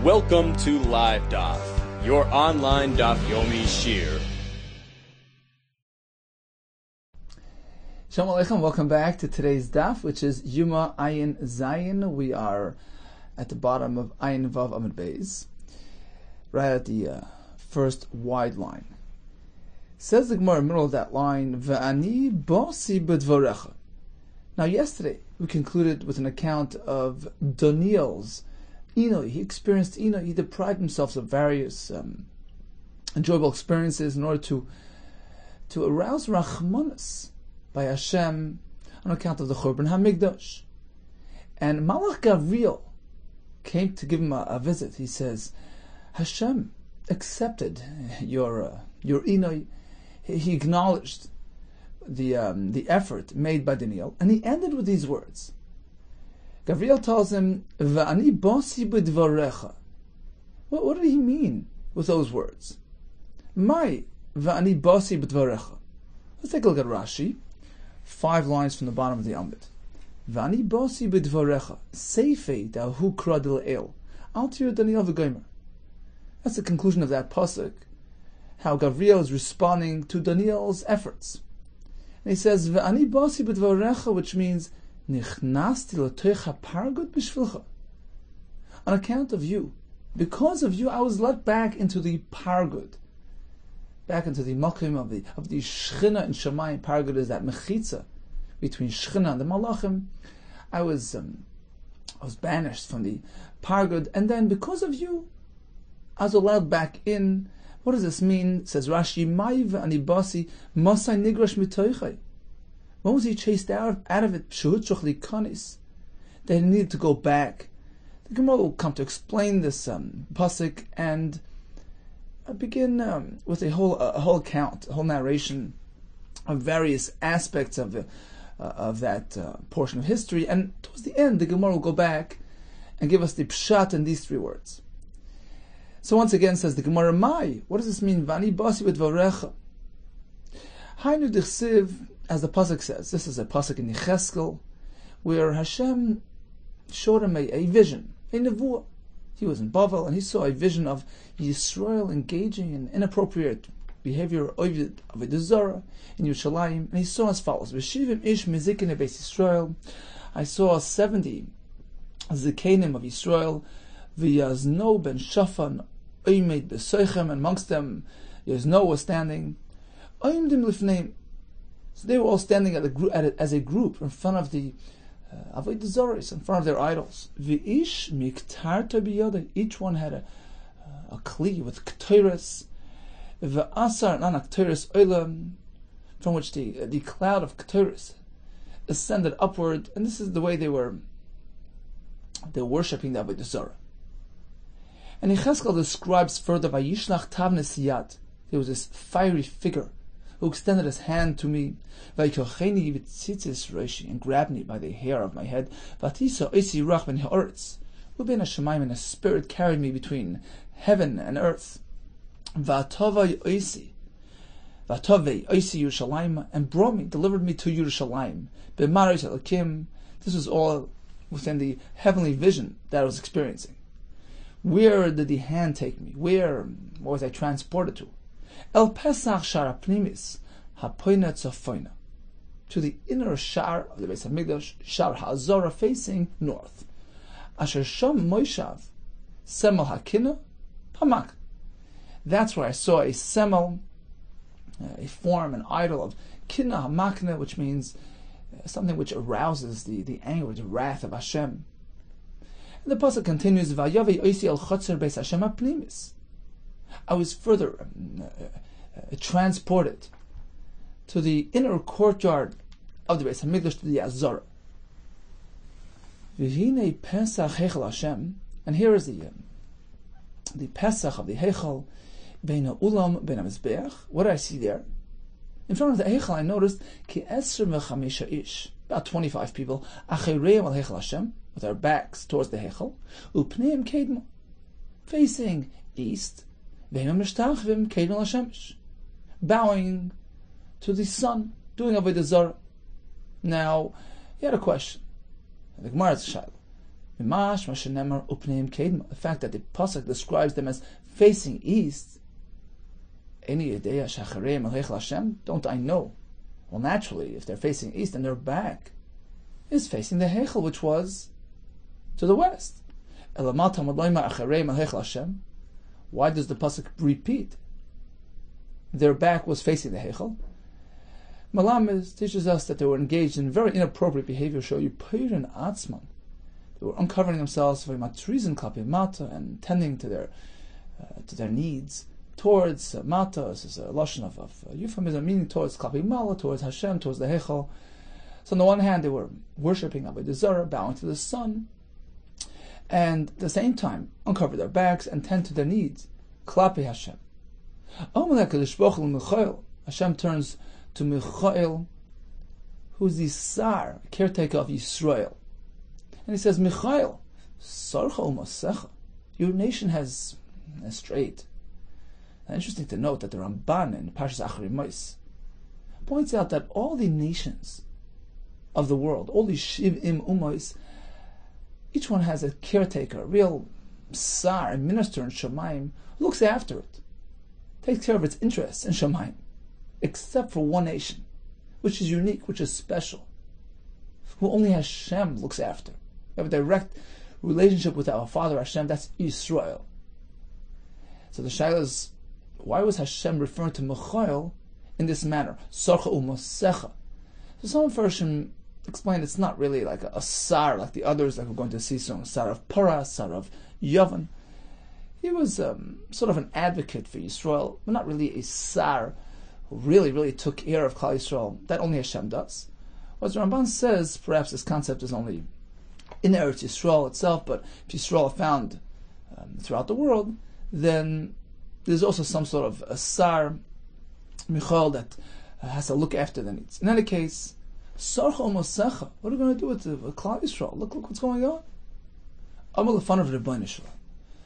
Welcome to Live Daf, your online Daf Yomi Shir. Shalom Aleichem, welcome back to today's Daf, which is YOMA Ayin Zayin. We are at the bottom of Ayin Vav Amud Beis, right at the first wide line. Says the Gemara in the middle of that line, V'ani bosi b'dvarecha. Now yesterday we concluded with an account of Daniel's Inoi. He experienced Inoi. He deprived himself of various enjoyable experiences in order to arouse Rachmanis by Hashem on account of the Churban HaMikdash. And Malach Gavriel came to give him a visit. He says, Hashem accepted your Inoi. He acknowledged the effort made by Daniel, and he ended with these words. Gavriel tells him, V'ani bosi b'dvarecha. What did he mean with those words? My V'ani bosi b'dvarecha. Let's take a look at Rashi. 5 lines from the bottom of the Amud. V'ani bosi b'dvarecha. Seifei dahu kradil el. Altir Daniel v'gomer. That's the conclusion of that pasuk. How Gavriel is responding to Daniel's efforts. And he says, V'ani bosi b'dvarecha, which means, Nichnasti l'toich ha'pargut b'shvilcha. On account of you, because of you, I was let back into the pargud, back into the makim of the Shechina and Shamayim. Pargud is that mechitza between Shechina and the Malachim. I was banished from the pargud, and then because of you, I was allowed back in. What does this mean? Says Rashi, Mai v'ani basi masai nigrash mitoichai. When was he chased out of it? That he needed to go back. The Gemara will come to explain this pasuk and begin with a whole account, a whole narration of various aspects of that portion of history. And towards the end, the Gemara will go back and give us the pshat in these 3 words. So once again, says the Gemara, Mai. What does this mean? Vani basi b'dvarecha. Hainu dichsiv. As the pasuk says, this is a pasuk in Yecheskel, where Hashem showed him a vision, a nevuah. He was in Bavel and he saw a vision of Yisrael engaging in inappropriate behavior of Avodah Zarah in Yerushalayim, and he saw as follows: V'shivim ish mezikin beis Yisrael. I saw 70 zikenim of Yisrael, v'yazno ben Shafan oimed b'soichem, and amongst them Yazno was standing. Oimdim lifneim. So they were all standing as a group in front of the Avodah Zarah, in front of their idols. V'ish miktarta biyodai. Each one had a kli with k'toras. V'asar nanak k'toras olam, from which the cloud of k'toras ascended upward. And this is the way they were worshipping the Avodah Zarah. And Yecheskel describes further, Vayishlach tavnes yad. There was this fiery figure who extended his hand to me, and grabbed me by the hair of my head. And a spirit carried me between heaven and earth. And brought me, delivered me to Yerushalayim. This was all within the heavenly vision that I was experiencing. Where did the hand take me? Where was I transported to? El Pesach Shara Pnimis Hapoina Tzofoina, to the inner Shar of the Beis HaMikdash, Shar HaZorah, facing north. Asher Sham Moishav Semel Hakina Pamak. That's where I saw a semel, a form, an idol of Kinna Hamakna, which means something which arouses the anger, the wrath of Hashem. And the pasuk continues, Vayavi Oisi El Chotzer Beis Hashem HaPnimis. I was further transported to the inner courtyard of the Beis HaMikdash, to the Azorah. V'hinei Pesach Heichel Hashem, and here is the Pesach of the Heichel, Bein HaUlam, Bein HaMizbeach. What did I see there? In front of the Heichel, I noticed Ki Esrim V'Chamisha Ish, about 25 people, Achereim Al Heichel Hashem, with their backs towards the Heichel, Upneim Kedma, facing east, bowing to the sun, doing Avodah Zarah. Now, he had a question. The Gemara is Shaila. The fact that the pasuk describes them as facing east. Don't I know? Well, naturally, if they're facing east and their back is facing the Heichel, which was to the west. Why does the pasuk repeat? Their back was facing the Heichel. Malamed teaches us that they were engaged in very inappropriate behavior. Show you Peirin Atzman. They were uncovering themselves for matrizin klapi mata and tending to their needs towards mata. This is a lashon of euphemism, meaning towards klapi mala, towards Hashem, towards the Heichel. So on the one hand, they were worshipping Avodah Zarah, bowing to the sun, and at the same time uncover their backs and tend to their needs. Klapi Hashem. Hashem turns to Michael, who's the Sar, caretaker of Yisrael. And he says, Michael, Sarcha u'masecha, your nation has strayed. And interesting to note that the Ramban in Parshas Acharei Mos points out that all the nations of the world, all the Shiv'im Umos, each one has a caretaker, a real Sar, a minister in Shamayim, who looks after it, takes care of its interests in Shamayim, except for one nation, which is unique, which is special, who only Hashem looks after. We have a direct relationship with our Father Hashem, that's Yisrael. So the shaila is, why was Hashem referring to Michael in this manner? Sarcha u'masecha. So some version explain it's not really like a Sar like the others, like we're going to see some Sar of Parah, Sar of Yavan. He was sort of an advocate for Yisrael, but not really a Sar who really took care of Klal Yisrael. That only Hashem does. What the Ramban says, perhaps this concept is only in Eretz Yisrael itself, but if Yisrael are found throughout the world, then there's also some sort of a Sar, Michael, that has to look after the needs. In any case, Sarcha u'masecha, what are we going to do with Klal Yisrael? Look what's going on. Amal fun of Rebbeinu Shalom.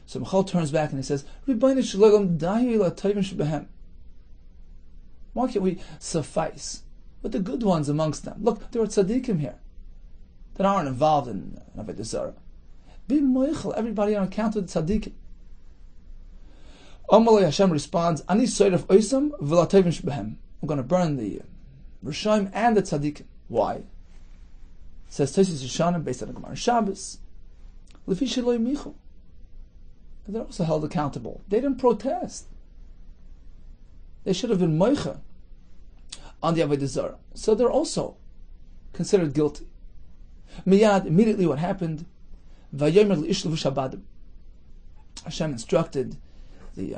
So Michael turns back and he says, Rebbeinu Shalom dahi la'tayvin shebehem. Why can't we suffice with the good ones amongst them? Look, there are tzaddikim here that aren't involved in Avodah Zarah. Be moichel, everybody on account of the tzaddikim. Amalei Hashem responds, Ani soyref oisam v'latayvin shebehem. I'm going to burn the Rishaim and the tzaddikim. Why? It says Tosis Yishanim based on the Gemara Shabbos. Lefi shelo yimichu. They're also held accountable. They didn't protest. They should have been moicha on the Avodah Zarah. So they're also considered guilty. Miyad, immediately what happened? Vayomer li'ish levush habadim. Hashem instructed the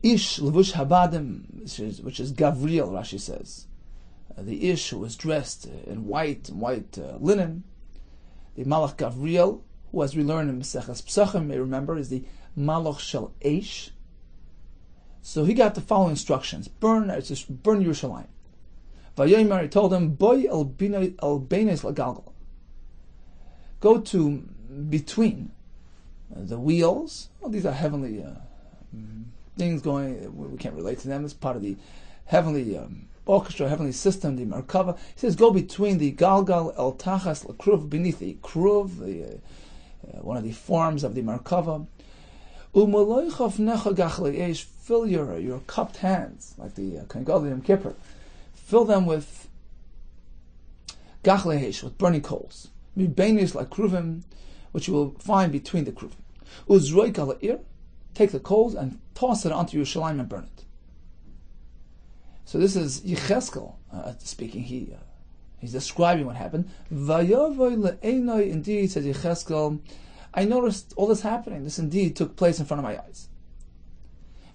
Ish levush habadim, which is Gavriel, Rashi says. The Ish who was dressed in white linen. The Malach Gavriel, who as we learn in Maseches Pesachim, may remember, is the Malach Shel Eish. So he got the following instructions: burn Yerushalayim. Vayomer, he told him, Boy el beines lagalgal. Go to between the wheels. Well, these are heavenly things going. We can't relate to them. It's part of the heavenly orchestra, heavenly system, the Merkava. He says, go between the galgal el tachas l'kruv, beneath the kruv, one of the forms of the Merkava. Fill your cupped hands, like the Kohen Gadol Yom Kippur. Fill them with gachle with burning coals. Mibenis like kruvim, which you will find between the kruvim. Uzroik ala'ir, take the coals and toss it onto Yerushalayim and burn it. So this is Yecheskel speaking. He's describing what happened. Vayavoy le'enoi, indeed, says Yecheskel, I noticed all this happening. This indeed took place in front of my eyes.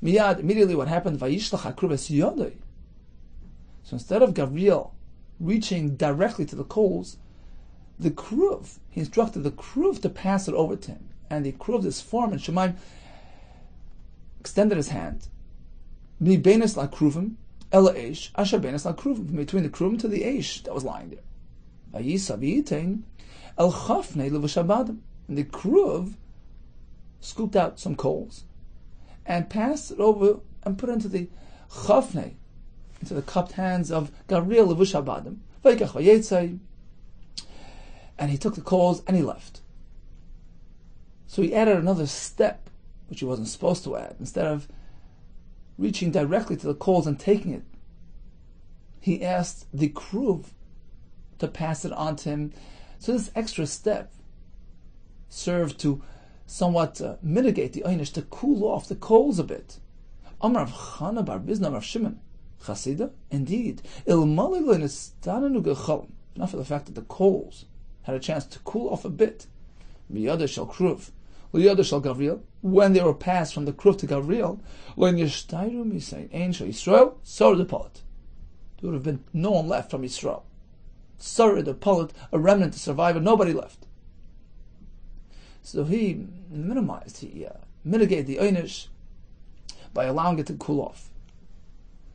Miyad, immediately what happened? Vayishlach hakruves yodoi. So instead of Gavriel reaching directly to the coals, the kruv, he instructed the kruv to pass it over to him. And the kruv, this form in Shemaim, extended his hand. Mi benes la kruvim, ela eish, asher benes la kruvim, between the kruvim to the eish that was lying there. Vayisa v'yitein, el chafnei levushabadim. And the kruv scooped out some coals and passed it over and put it into the chafnei, into the cupped hands of Gavriel levush habadim. Vayikach vayetzai. and he took the coals and he left. So he added another step, which he wasn't supposed to add. Instead of reaching directly to the coals and taking it, he asked the kruv to pass it on to him. So this extra step served to somewhat mitigate the einish, to cool off the coals a bit. Amar Rav Chana bar Bizna Rav Shimon Chasida, indeed, not for the fact that the coals had a chance to cool off a bit. Miyada shel kruv, liyada shel Gavriel, when they were passed from the kruv to Gavriel, when yishtayru misayin ein shel Yisrael, sorry the polit. There would have been no one left from Yisrael. Sorry the polit, a remnant to survive, and nobody left. So he minimized, he mitigated the einish by allowing it to cool off.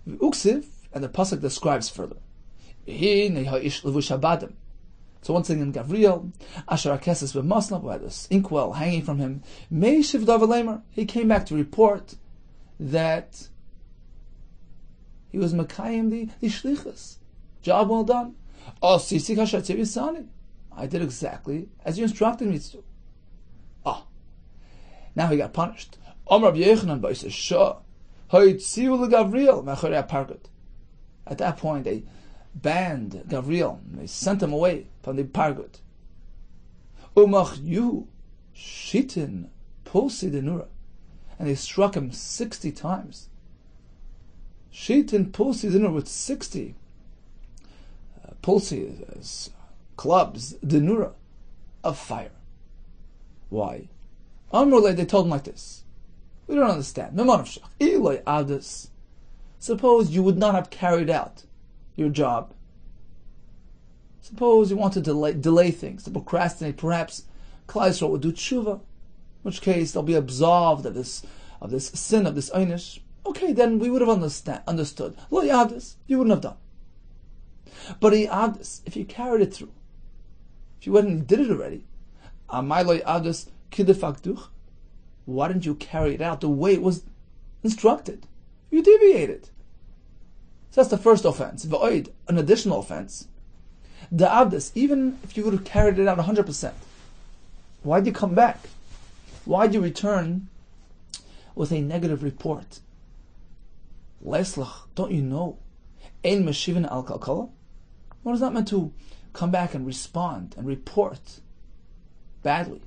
Uksiv, and the pasuk describes further. So once again, Gavriel, Asher Akeses b'Masnav, who had this inkwell hanging from him, Meishiv Davalemer, he came back to report that he was Mekayim the Shlichus. Job well done. I did exactly as you instructed me to do. Now he got punished. At that point, they banned Gavriel. They sent him away from the Pargut. And they struck him 60 times. Shitin Pulsi Dinur, with 60 Pulsi clubs, Dinura, of fire. Why? Amrulay, they told him like this. We don't understand. Suppose you would not have carried out your job. Suppose you want to delay things, to procrastinate. Perhaps Klal Yisrael would do tshuva, in which case they'll be absolved of this sin, of this einish. Okay, then we would have understood. Lo yadis, you wouldn't have done. But yadis, if you carried it through, if you went and did it already, amay lo yadis kidefakduch, why didn't you carry it out the way it was instructed? You deviated. So that's the first offense. V'oid, an additional offense. The abdus, even if you would have carried it out 100%, why'd you come back? Why'd you return with a negative report? Leslach, don't you know? Ein meshivin al kalkala? What is that meant to come back and respond and report badly?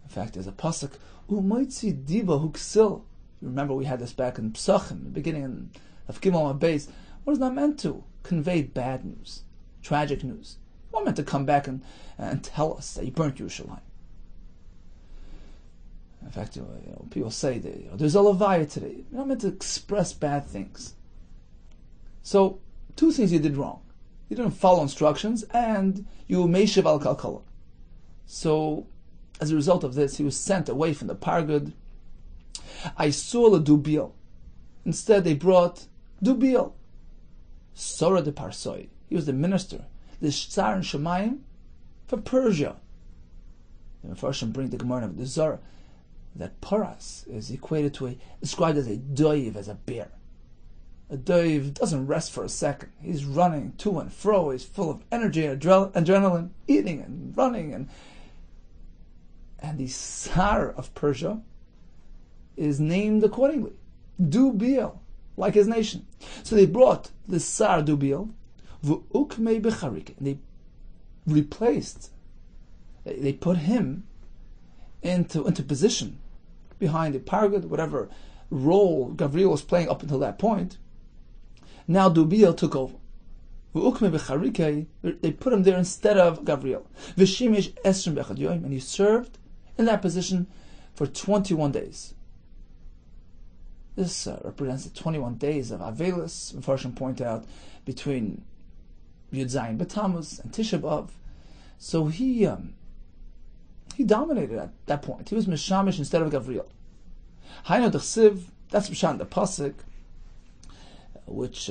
In fact, there's a pasuk, u'moitzi diba huksil. You remember we had this back in Psachim, the beginning of Gimel Beis. What is that meant to? Convey bad news, tragic news. It's not meant to come back and tell us that you burnt Yerushalayim. In fact, people say that there's a levaya today. You're not meant to express bad things. So, two things you did wrong. You didn't follow instructions, and you meishiv al kalkala. So, as a result of this, he was sent away from the Pargud. I saw the Dubil. Instead, they brought Dubil, Sora de Parsoi. He was the minister, the Tsar and Shemayim for Persia. The Mepharshim bring the Gemara of the Zohar that Paras is described as a doiv, as a bear. A doiv doesn't rest for a second. He's running to and fro. He's full of energy and adrenaline, eating and running. And the Tsar of Persia is named accordingly, Dubil, like his nation. So they brought the Tsar Dubil, v'ukmei b'charik, and they replaced, they put him into position behind the Pargud, whatever role Gavriel was playing up until that point. Now Dubil took over. V'ukmei b'charik, they put him there instead of Gavriel. V'shimish esrim b'echad yoyim, and he served in that position for 21 days. This represents the 21 days of Avelis, Mepharshim point out, between Yud Zayin B'Tammuz and Tisha B'Av. So he dominated at that point. He was Mishamish instead of Gavriel. Hainu D'chsiv, that's Mishan the Pasuk, which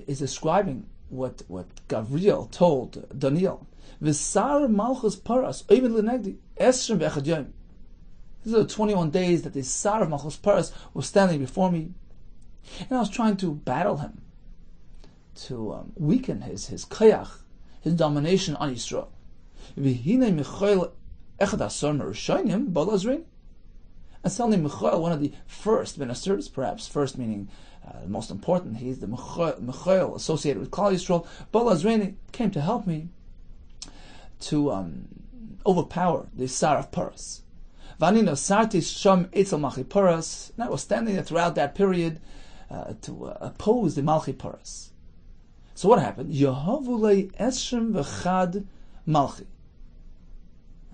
is describing what Gavriel told Daniel. V'sar Malchus Paras, Oimed L'negdi, Esrim V'echad Yom. These are the 21 days that the Tsar of Malchus Paras was standing before me, and I was trying to battle him. to weaken his koyach, his domination on Yisrael. And suddenly Michael, one of the first ministers, perhaps first meaning the most important, he's the Michael associated with Klal Yisrael, Bal Azreini came to help me to overpower the Sar of Paras. And I was standing there throughout that period to oppose the Malchi Paras. So what happened? Yehovulei Eshem v'chad Malchi.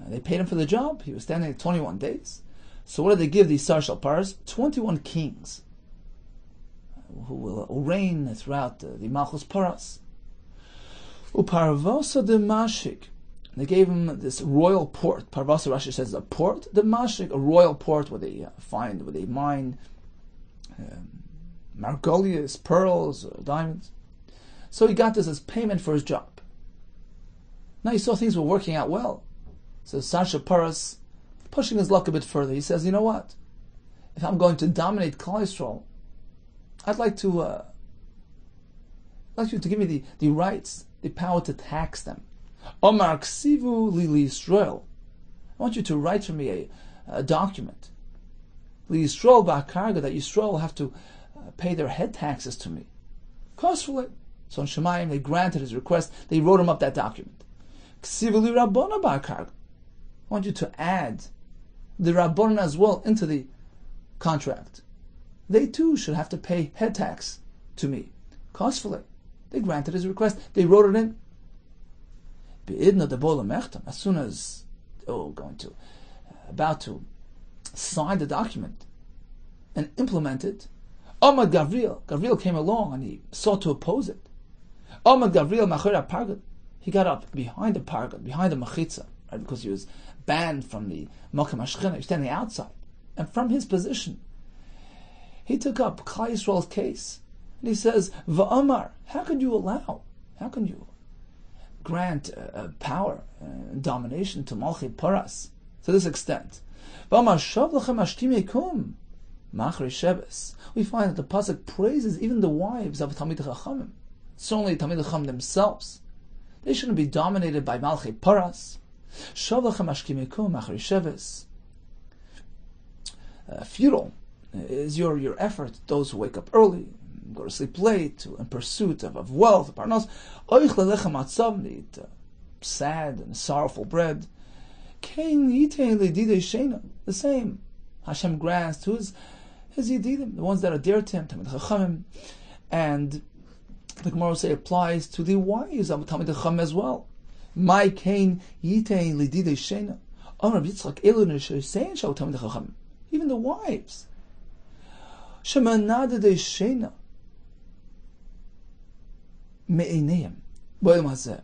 They paid him for the job. He was standing there 21 days. So what did they give the Sar Shal Paras? 21 kings who will reign throughout the Malchus Paras. Uparvasa de Mashik. They gave him this royal port. Parvasa Rashi says a port. The Mashik, a royal port where they mine margolius, pearls, diamonds. So he got this as payment for his job. Now he saw things were working out well. So Sar Shal Paras, pushing his luck a bit further, he says, you know what? If I'm going to dominate Klal Yisrael, I'd like you to give me the rights, the power to tax them. Omar ksivu li Yisrael. I want you to write for me a document. Li Yisrael ba'karga, that Yisrael will have to pay their head taxes to me. Kosfully. So in Shemayim they granted his request. They wrote him up that document. Ksivu li Rabbona ba'karga. I want you to add the Rabbanon as well into the contract. They too should have to pay head tax to me. Kosfully. They granted his request. They wrote it in. As soon as they were about to sign the document and implement it, Ahmad Gavriel came along and he sought to oppose it. Ahmad Gavriel Machira Pargat, he got up behind the Pargat, behind the Machitza, right, because he was banned from the Makam Ashchina, he was standing outside. And from his position, he took up Klal Yisrael's case. And he says, Va'amar, how can you grant power and domination to Malchi Paras to this extent? We find that the pasuk praises even the wives of Talmidei Chachamim. Certainly Talmidei Chacham themselves. They shouldn't be dominated by Malchi Paras. Futile is your effort, those who wake up early, go to sleep late, in pursuit of wealth, parnos, eat sad and sorrowful bread. The same Hashem grants to his Yedidim, the ones that are dear to him, Talmidei Chachamim, and the Gemara will say applies to the wives of Talmidei Chacham as well. My Kain Yitain Lididei Shena. Amar Yitzchak Elu Neshein Shau Talmidei Chachamim. Even the wives. Shemanadei Shena. Me'eineim. Boyim Hazeh.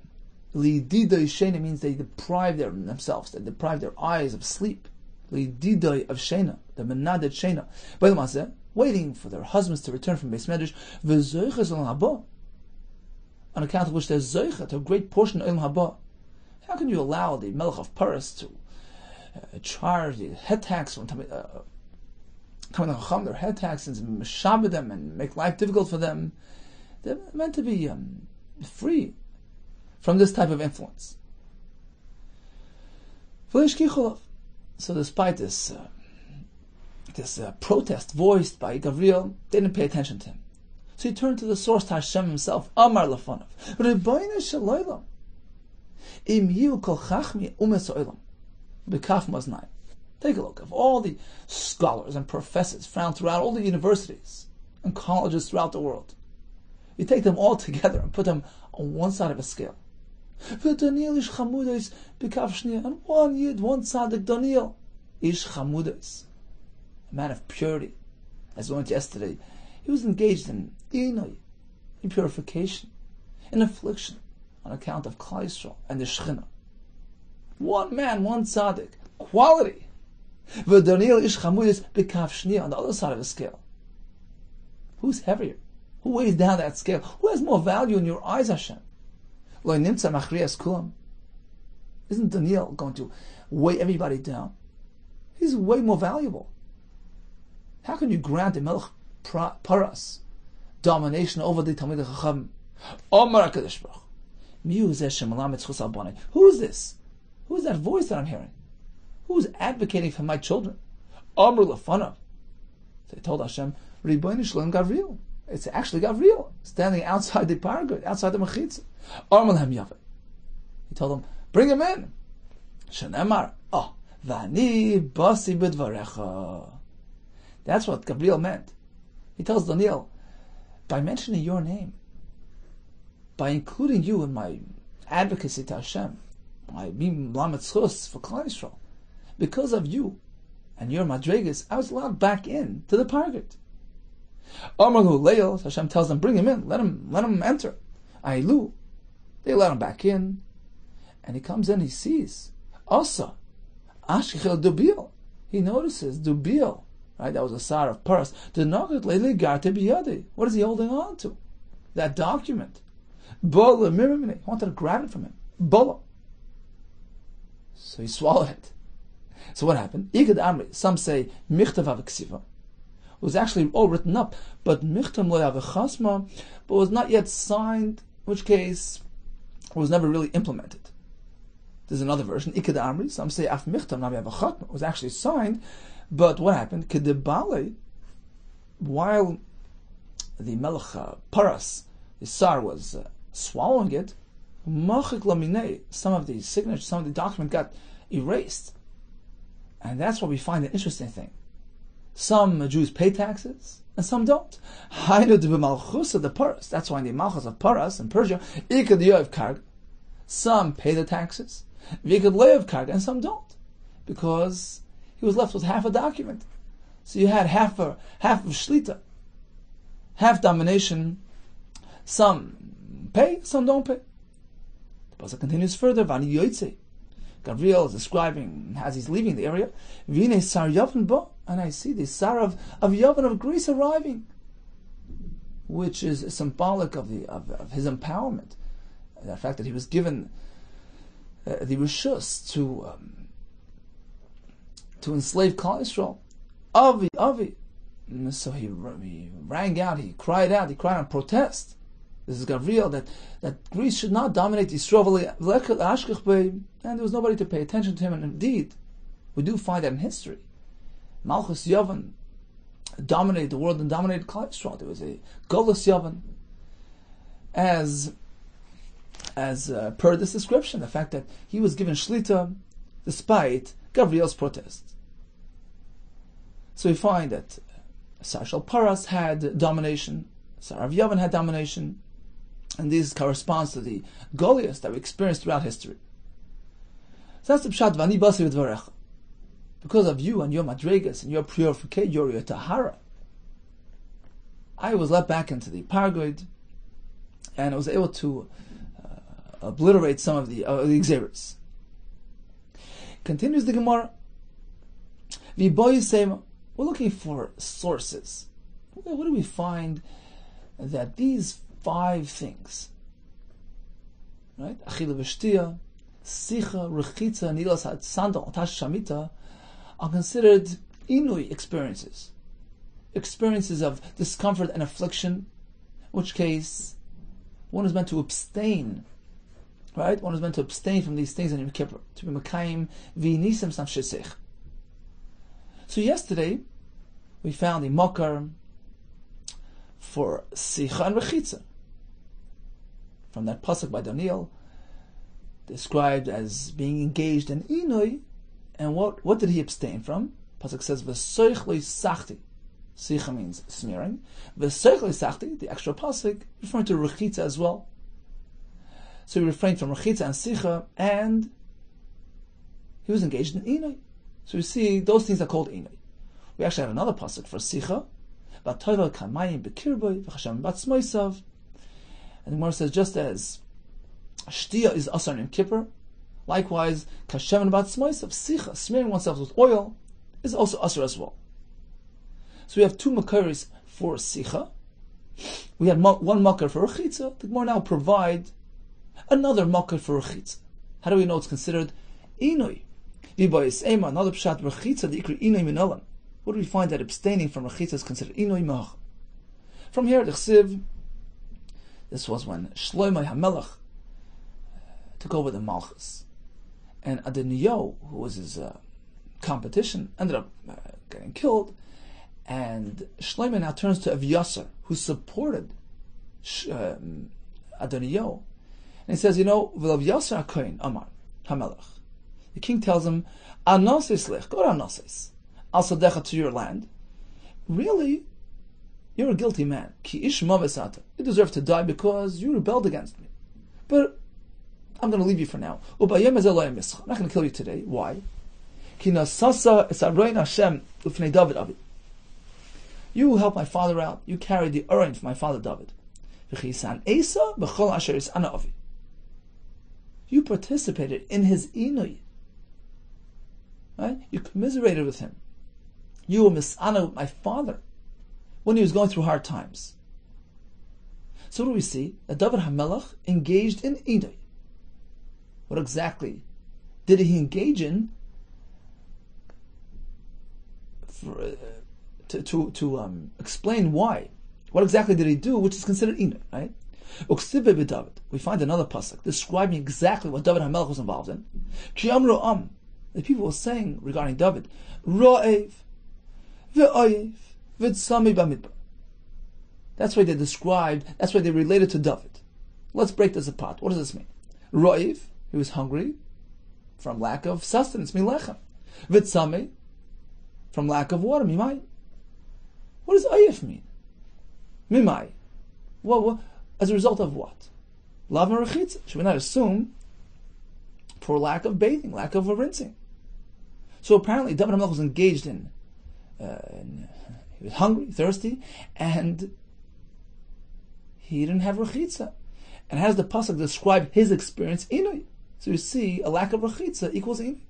Lididei Shena means they deprive themselves, they deprive their eyes of sleep. Lididei of Shena, the Menadet Shena. Boyim Hazeh, waiting for their husbands to return from Beis Medrash. V'zoiches al haba, on account of which there's zoichet, a great portion of Ilm Haba. How can you allow the Melech of Paras to charge the head tax from Talmidei Chacham, their head taxes, and meshabed them and make life difficult for them? They're meant to be free from this type of influence. So despite this protest voiced by Gavriel, they didn't pay attention to him. So he turned to the source, to Hashem himself, Amar Lafanov. Rebbeinu Shalaylam. Im Yiu Kol Chachmi Umes Oilam. B'Kaf Maznai. Take a look of all the scholars and professors found throughout all the universities and colleges throughout the world. You take them all together and put them on one side of a scale. Daniel ish chamudes b'Kaf Shnia. And one Yid, one tzaddik, Daniel ish chamudes. A man of purity. As we went yesterday, he was engaged in purification, in affliction, on account of Klal Yisrael and the Shechina. One man, one tzaddik, quality. V'Daniel ish chamudis b'Kaf Shnia, on the other side of the scale. Who's heavier? Who weighs down that scale? Who has more value in your eyes, Hashem? Lo nimtza machriyas kulam. Isn't Daniel going to weigh everybody down? He's way more valuable. How can you grant the Melech Paras domination over the Talmidei Chacham Omar HaKadosh Baruch Hu, who is this? Who is that voice that I'm hearing? Who is advocating for my children? Amr Lefanav. So he told Hashem, Ribono Shel Olam Gavriel. It's actually Gavriel, standing outside the paragod, outside the Mechitza. Amr Lehem Yaveh. He told him, bring him in. Shenemar, Vani Basi B'dvarecha. That's what Gabriel meant. He tells Daniel, by mentioning your name, by including you in my advocacy to Hashem, my Bim Lametzchus for Klal Yisrael, because of you and your madrigas, I was allowed back in to the paragod. Amalu Leil, Hashem tells them, bring him in, let him enter. Ailu, they let him back in, and he comes in, he sees Asa, Ashkichel Dubil. He notices Dubil, right? That was a sar of Paras. What is he holding on to? That document. Bola Mirimini. He wanted to grab it from him. Bola. So he swallowed it. So what happened? Igad Amri. Some say Michtav Aviksiva. It was actually all written up, but Michtam Lo Yavichasma, but was not yet signed, in which case it was never really implemented. There's another version, Ikad Amri. Some say Af Michtam Navi Avachatma was actually signed, but what happened? Kedebale, while the Melech Paras, the Sar, was swallowing it, Machik Laminei, some of the signatures, some of the document got erased. And that's what we find an interesting thing. Some Jews pay taxes, and some don't. Hainu de Malchus of the Paras. That's why in the Malchus of Paras in Persia, Ikad Yoav Karg, some pay the taxes, Vikad Lev Karg, and some don't. Because he was left with half a document. So you had half of Shlita, half domination. Some pay, some don't pay. The pasuk continues further. Vani Yoitze. Gabriel is describing as he's leaving the area. Vine Sar Yavin Bo, and I see the Sar of Yavin of Greece arriving, which is symbolic of his empowerment. The fact that he was given the rishus to enslave Klal Yisrael. Avi. So he rang out, he cried out in protest. This is Gabriel, that Greece should not dominate Yisrael, and there was nobody to pay attention to him. And indeed, we do find that in history. Malchus Yavan dominated the world and dominated Klal Yisrael. There was a Golus Yavan, as per this description, the fact that he was given Shlita despite Gabriel's protest. So we find that Sar Shal Paras had domination, Sar of Yavan had domination, and this corresponds to the Goliath that we experienced throughout history. So that's the Pshat, Vani Basi V'dvarecha. Because of you and your madregas and your purification, your tahara, I was let back into the paragod, and I was able to obliterate some of the exeris. Continues the Gemara. We're looking for sources. What do we find that these 5 things, right? Achila v'shtia, sicha, rechitza, nilas hatzanda, otash shamita, are considered inui experiences of discomfort and affliction, in which case one is meant to abstain, right? One is meant to abstain from these things in Yom Kippur, to be mekayim v'nisem sam shesech. So yesterday we found a makar for sicha and rechitza from that pasuk by Daniel, described as being engaged in inui. And what did he abstain from? Pasuk says v'soich lo sachti. Sicha means smearing. V'soich lo sachti, the extra pasuk, referring to rechitza as well. So he refrained from rechitza and sicha, and he was engaged in inui. So we see those things are called inui. We actually have another pasuk for sicha, v'toivel kamayim b'kirboy v'chashem batzmoisav. And the Gemara says, just as shtia is asar in Kippur, likewise kashem batzmoisav, sicha, smearing oneself with oil, is also asar as well. So we have 2 makaris for sicha. We had one makar for rechitza. The Gemara now provide another makar for rechitza. How do we know it's considered inui? Another pshat rechitza, the ikri inui minalam. What do we find that abstaining from rechitza is considered inui mach? From here, the chsiv This was when Shlomo HaMelech took over the Malchus. And Adoniyahu, who was his competition, ended up getting killed. And Shlomo now turns to Avyasar, who supported Adoniyahu. And he says, V'lav Yasser HaKohen Amar HaMelech. The king tells him, Anosis lech, go to Anosis, Al Sadecha, to your land. Really, you're a guilty man. Ki ish mavesata. You deserve to die because you rebelled against me. But I'm going to leave you for now. Ubayem ezeloy mischa. I'm not going to kill you today. Why? Ki nasasa esaroin Hashem ufnei David avi. You helped my father out. You carried the Urain for my father David. V'chisan esa b'chol asher is'ana avi. You participated in his inui. Right? You commiserated with him. You were mis'ana with my father when he was going through hard times. So what do we see? That David HaMelech engaged in inui. What exactly did he engage in to explain why? What exactly did he do, which is considered inui, right? We find another pasuk describing exactly what David HaMelech was involved in. The people were saying regarding David, Ra'ev, Ve'oyev, V'tzami b'midbar. That's why they described, that's why they related to David. Let's break this apart. What does this mean? Ra'ev, he was hungry from lack of sustenance, milechem. V'tzami, from lack of water, mimai. What does Oyev mean? Mimai. Well, as a result of what? Lav and rechitza. Should we not assume for lack of bathing, lack of rinsing? So apparently David HaMelech was engaged in he was hungry, thirsty, and he didn't have rechitza. And how does the pasuk describe his experience? Inui. So you see, a lack of rechitza equals inui.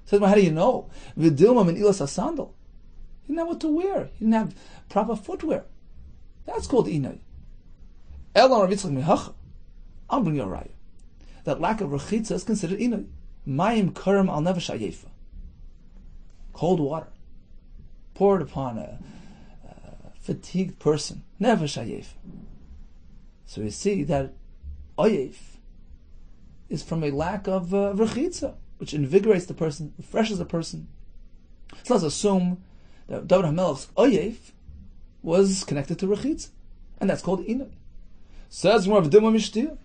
Says, well, how do you know? V'dilma min ilas hasandal. He didn't have what to wear. He didn't have proper footwear. That's called inui. I'll bring you a raya. That lack of rechitza is considered inui. Mayim karam al nefesh hayefa. Cold water poured upon a fatigued person. Nefesh hayefa. So you see that oyef is from a lack of rechitza, which invigorates the person, refreshes the person. So let's assume that David HaMelech's oyef was connected to rechitza, and that's called inui. Says more of Dima Mishtir.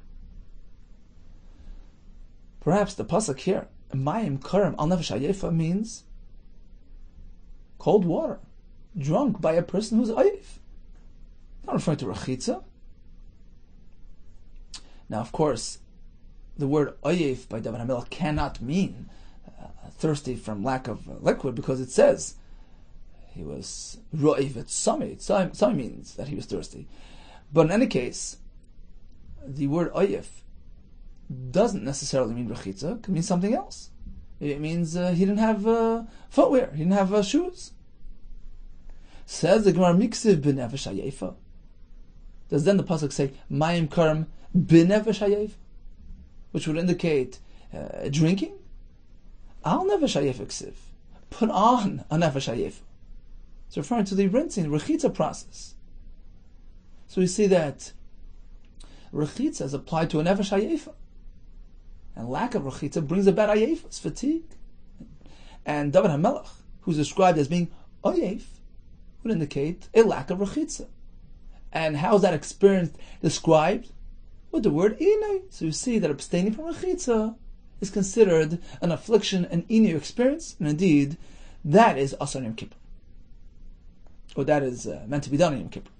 Perhaps the pasuk here, Mayim Karam Al Nefesh Hayefa, means cold water, drunk by a person who's ayif. Not referring to rechitza. Now, of course, the word ayif by David HaMelech cannot mean thirsty from lack of liquid, because it says he was ro'if at sami. Sami means that he was thirsty. But in any case, the word ayif doesn't necessarily mean rechitza. It can mean something else. It means he didn't have footwear. He didn't have shoes. Says the Gemara, miksiv b'nefesh hayefa. Does then the pasuk say mayim karam b'nefesh hayefa, which would indicate drinking? Al nefesh hayefa ksiv. Put on a nefesh hayefa. It's referring to the rinsing, the rechitza process. So we see that rechitza is applied to a nefesh hayefa. And lack of rechitza brings about ayef, it's fatigue. And David HaMelech, who's described as being ayef, would indicate a lack of rechitza. And how is that experience described? With the word inui. So you see that abstaining from rechitza is considered an affliction, an inui experience, and indeed, that is asar Yom Kippur. Or that is meant to be done in Yom Kippur.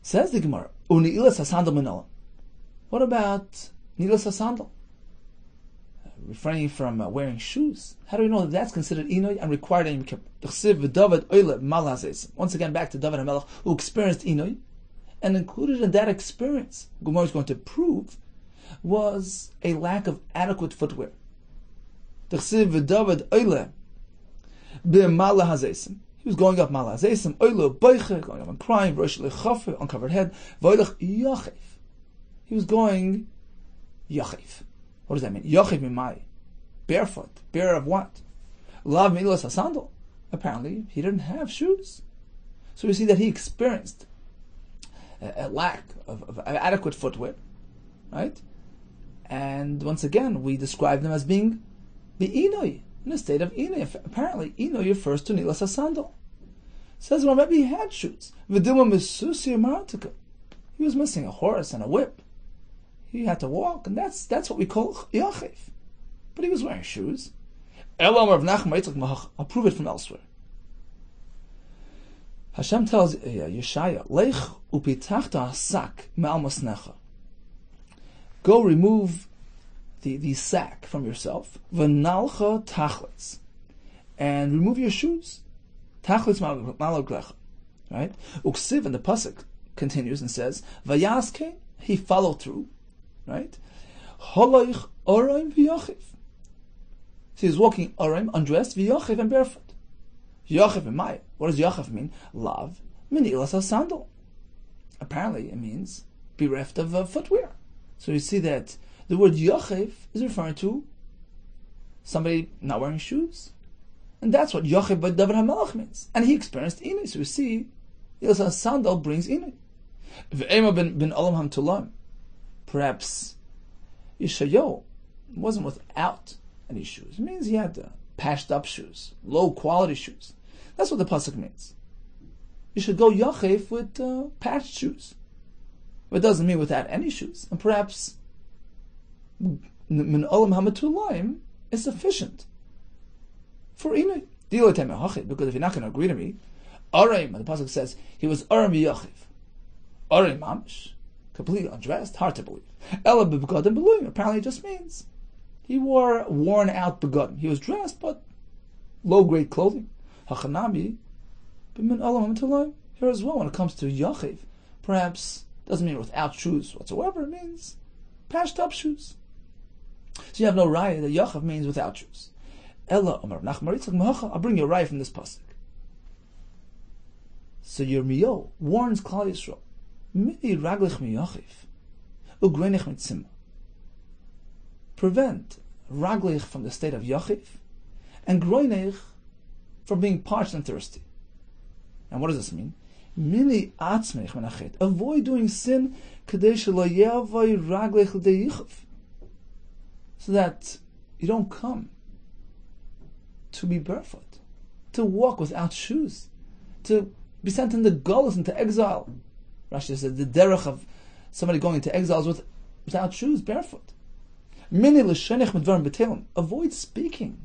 Says the Gemara, Uni'ilas hasandal minola. What about ni'ilas hasandal? Refraining from wearing shoes. How do we know that that's considered inui and required in Yom Kippur? Once again, back to David HaMelech, who experienced inui, and included in that experience, Gemara is going to prove, was a lack of adequate footwear. He was going up Mala Hazesim, going up and crying, uncovered head. He was going Yachiv. What does that mean? Yachiv mimai. Barefoot. Bare of what? Lav milas hasandal. Apparently, he didn't have shoes. So we see that he experienced a lack of adequate footwear, right? And once again, we describe them as being be'inoi, in a state of inoi. Apparently, inoi refers to nilas hasandal. Says, well, maybe he had shoes. He was missing a horse and a whip. He had to walk, and that's what we call yachiv. But he was wearing shoes. I'll prove it from elsewhere. Hashem tells Yeshaya, Lech upitachta hasak me'al masnecha. Go remove the sack from yourself. V'nalcha tachlitz. And remove your shoes. Tachlitz maloglecha. Right? Uksiv, and the pasuk continues and says, Vayaskein, he followed through. Right? Holoich oraim v'yachiv. So he's walking oraim, undressed, v'yachiv, and barefoot. Yachiv and Maya. What does Yachiv mean? Lav minilas sandal. Apparently it means bereft of footwear. So you see that the word Yachiv is referring to somebody not wearing shoes. And that's what Yachiv by David HaMelech means. And he experienced Inui. So we see Ilas sandal brings Inui. V'ema bin Olam HaMtulam. Perhaps Yeshayahu wasn't without any shoes. It means he had patched up shoes, low quality shoes. That's what the pasuk means. You should go yachiv with patched shoes. But it doesn't mean without any shoes. And perhaps min olam hamatulayim is sufficient for inui. Because if you're not going to agree to me, Arim, the pasuk says he was Arim yachiv. Arim mamish, completely undressed, hard to believe. Ela begadim beluim, apparently it just means he wore worn out begadim. He was dressed, but low grade clothing. Hachanami, b'min olam hamatulayim. Here as well, when it comes to yachiv, perhaps doesn't mean without shoes whatsoever. It means patched up shoes. So you have no raya that yachiv means without shoes. Ella Omar Nachmar Yitzchak Mehacha. I'll bring you a raya from this pasuk. So Yirmiyahu warns Klal Yisrael, Mini raglich miyachiv, ugrenich mitzimah. Prevent raglich from the state of yachiv, and groinech from being parched and thirsty. And what does this mean? Mini atzmech menachet. Avoid doing sin, kadesh lo yavai raglich l'deichiv, so that you don't come to be barefoot, to walk without shoes, to be sent into galus, into exile. Rashi said the derech of somebody going into exile is without shoes, barefoot. Mini l'shenich medvarim b'telim. Avoid speaking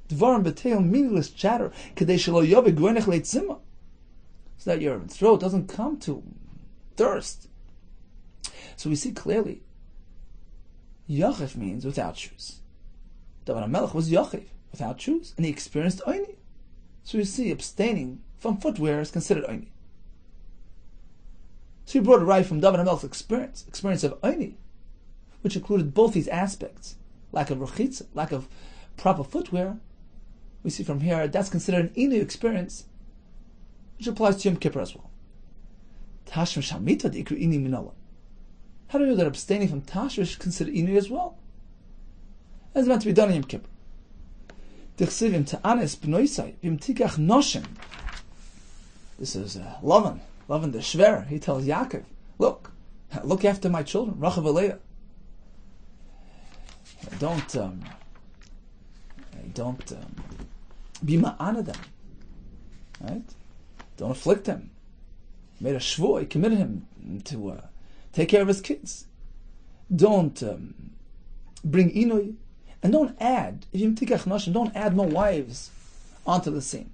dvarim b'telim, meaningless chatter, kadesh lo yavai groinech leitzimah, so that your throat doesn't come to thirst. So we see clearly, Yachiv means without shoes. David HaMelech was Yachiv, without shoes, and he experienced Oini. So we see abstaining from footwear is considered Oini. So he brought a right from David HaMelech's experience of Oini, which included both these aspects, lack of rechitza, lack of proper footwear. We see from here that's considered an Inu experience, which applies to Yom Kippur as well. Tashmish hamita d'ikru ini minola. How do you know that abstaining from tashmish is considered Inu as well? And it's meant to be done in Yom Kippur. Dichsivim ta'anes b'noisai v'im tikach noshim. This is Lavan the Shver. He tells Yaakov, look after my children, Rachav Aleah. Don't be ma'ana them, right? Don't afflict them. He made a shvur. He committed him to take care of his kids. Don't bring inui, and don't add. Don't add more wives onto the scene.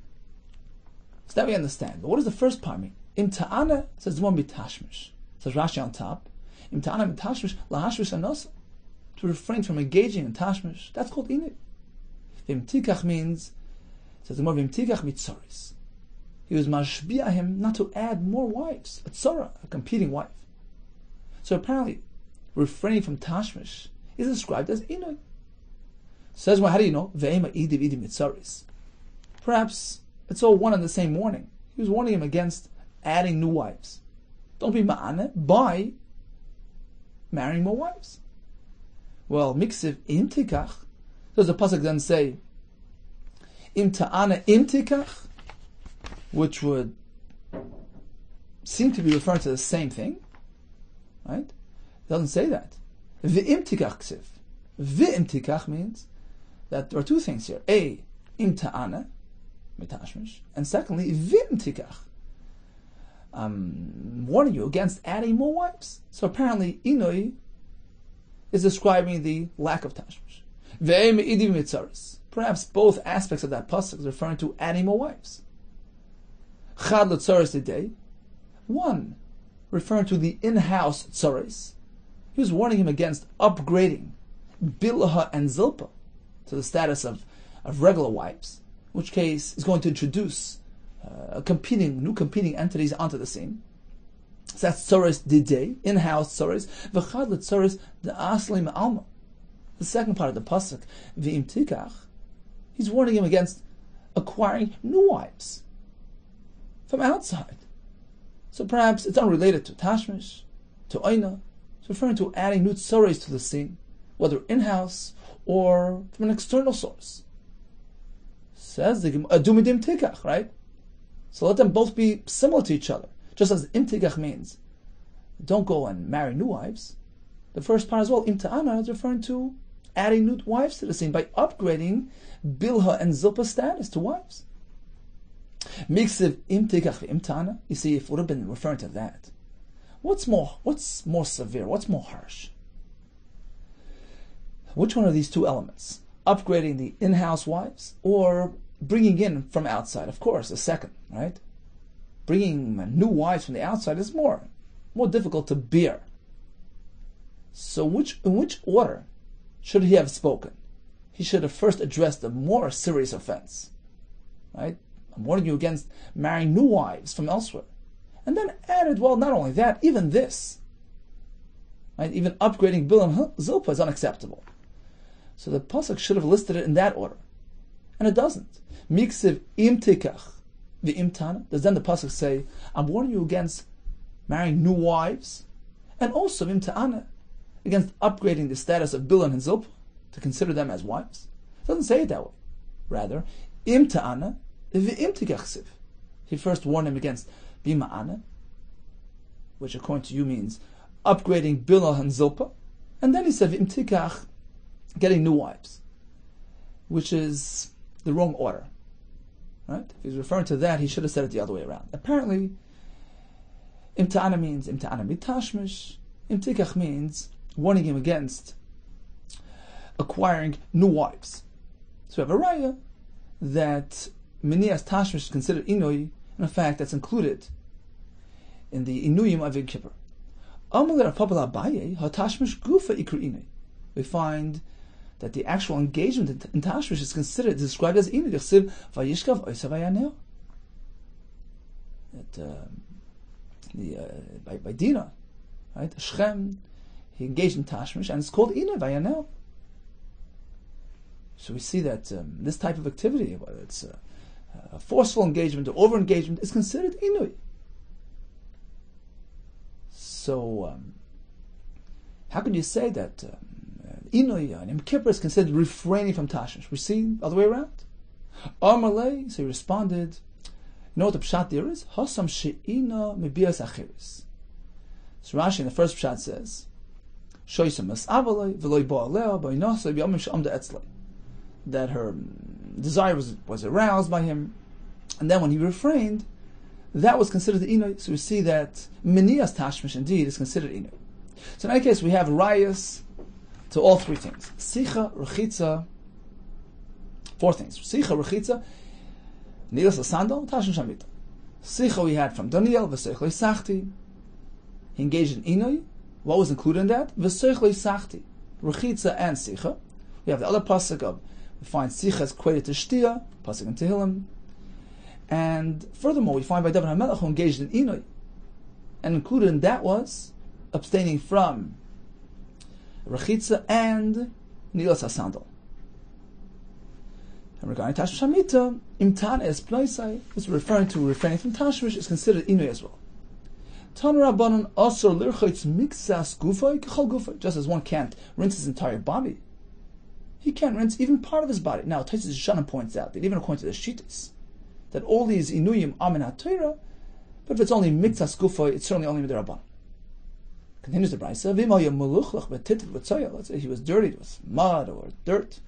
So that we understand. But what does the first part mean? Im ta'ana says the one be tashmish. Says Rashi on top. Im ta'ana be tashmish lahashmish anosa. To refrain from engaging in tashmish. That's called inui. Vim tikach means, says the more vim tikach mitzoris. He was mashbiah him not to add more wives. A tzara, a competing wife. So apparently, refraining from tashmish is described as inui. Says, well, how do you know? Ve'ema idiv idim mitzoris. Perhaps it's all one and the same warning. He was warning him against adding new wives. Don't be ma'ane by marrying more wives. Well, miksiv im tikach. Does the pasuk then say im ta'ana im tikach, which would seem to be referring to the same thing, right? It doesn't say that. V'im tikach ksiv. V'im tikach means that there are two things here. A, im ta'ana, mitashmish, and secondly, v'im tikach. Warning you against adding more wives. So apparently, inoi is describing the lack of tashmish. Ve'im idiv mitzaris. Perhaps both aspects of that pasuk is referring to adding more wives. Chad l'tzaris lidei. One, referring to the in-house tzaris. He was warning him against upgrading Bilha and Zilpa to the status of regular wives, in which case is going to introduce new competing entities onto the scene. So that's tzaris didei, in-house tzaris. V'chad l'tzaris de'asli me'alma. The second part of the pasuk, v'im tikach, he's warning him against acquiring new wives from outside. So perhaps it's unrelated to tashmish, to oina. It's referring to adding new tzaris to the scene, whether in-house or from an external source. Says the adumidim tikach, right? So let them both be similar to each other. Just as im tikach means, don't go and marry new wives. The first part as well, im ta'ana, is referring to adding new wives to the scene by upgrading Bilha and Zilpa's status to wives. Miksiv im tikach v'im ta'ana. You see, if it would have been referring to that, what's more severe? What's more harsh? Which one of these two elements? Upgrading the in-house wives or bringing in from outside? Of course, the second, right? Bringing new wives from the outside is more difficult to bear. So in which order should he have spoken? He should have first addressed the more serious offense, right? I'm warning you against marrying new wives from elsewhere. And then added, well, not only that, even this. Right? Even upgrading Bil and Zilpa is unacceptable. So the pasuk should have listed it in that order. And it doesn't. Miksiv im tikach v'im tana. Does then the pasuk say, I'm warning you against marrying new wives, and also im ta'ana, against upgrading the status of Bil and Zilpa to consider them as wives? It doesn't say it that way. Rather, im ta'ana v'im tikach siv. He first warned him against bima'ana, which according to you means upgrading Bilha and Zilpa, and then he said v'im tikach, getting new wives, which is the wrong order. Right? If he's referring to that, he should have said it the other way around. Apparently, imta'ana means imta'ana mitashmish. Imtikach means warning him against acquiring new wives. So we have a raya that minias tashmish is considered inui, and in fact that's included in the inuyim of Yom Kippur. We find that the actual engagement in tashmish is described as inui. By Dinah, right? Shechem, he engaged in tashmish, and it's called inui vayanel. So we see that this type of activity, whether it's a forceful engagement or over-engagement, is considered inui. So, how could you say that inui and Yom Kippur is considered refraining from tashmish? We see the other way around. Amalei, so he responded, you know what the pshat there is? Hasam she'ina mebias achiris. So Rashi in the first pshat says, Shoysam es avalei v'loi ba'aleo ba'inasei b'yamim she'amda etzlei. That her desire was aroused by him, and then when he refrained, that was considered the inui. So we see that minias tashmish indeed is considered inui. So in any case, we have rayas to all three things: sicha, rechitza, four things: sicha, rechitza, nilas asandal, tashmish shamita. Sicha we had from Daniel, v'sechlei sachti. He engaged in inui. What was included in that? V'sechlei sachti, rechitza and sicha. We have the other pasuk of, we find sicha is equated to shtia, pasuk in Tehillim. And furthermore, we find by David HaMelech who engaged in inui. And included in that was abstaining from rechitza and nilas hasandal. And regarding tashmish hamita, imtan es ploisai, which is referring to refraining from tashmish, is considered inui as well. Tan rabbanon asur lirchitz miksas gufay kechal gufay. Just as one can't rinse his entire body, he can't rinse even part of his body. Now, Taisus Shana points out that even according to the Shittas, that all these inuyim amin HaTorah But if it's only miktas gufay, it's certainly only midrabanan. Continues the brayso. Let's say he was dirty with mud or dirt.